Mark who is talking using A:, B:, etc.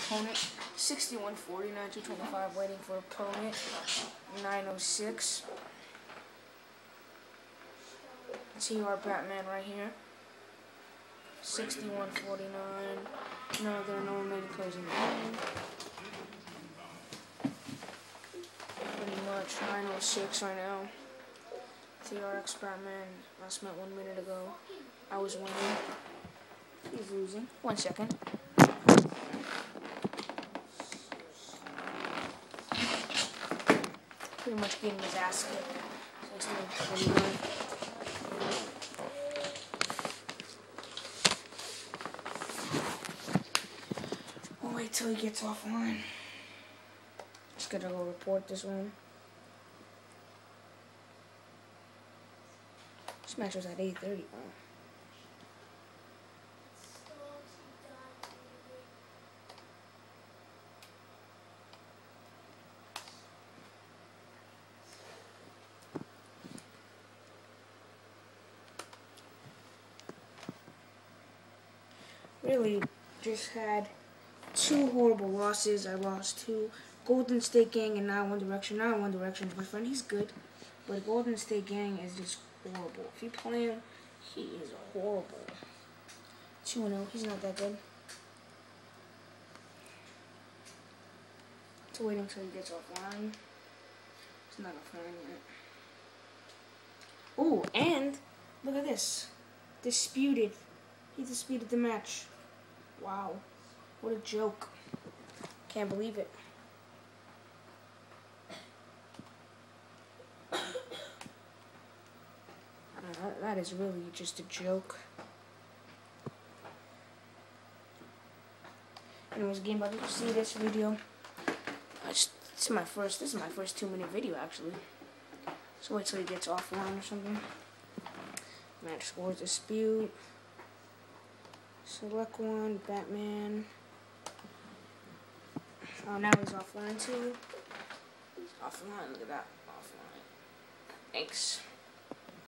A: opponent. 6149, 225, waiting for opponent. 906. TR Batman right here. 6149. No, there are no remaining players in the game. Pretty much 906 right now. TRX Batman. Last met 1 minute ago. I was winning. He's losing. 1 second. Pretty much getting his ass kicked. 6149. We'll wait till he gets offline. Just gonna go report this one. This match was at 8:30. Really, just had 2 horrible losses. I lost to Golden State Gang and Not One Direction. Not One Direction, my friend, he's good, but Golden State Gang is just horrible. If you play him, he is horrible. 2-0, he's not that good. So wait until he gets offline. He's not offline yet. Ooh, and look at this. Disputed. He disputed the match. Wow. What a joke. Can't believe it. That is really just a joke. Anyways, game buddy, see this video. This is my first 2-minute video actually. So wait till he gets offline or something. Match scores dispute. Select one, Batman. Oh, now he's offline too. He's offline, look at that, offline. Thanks.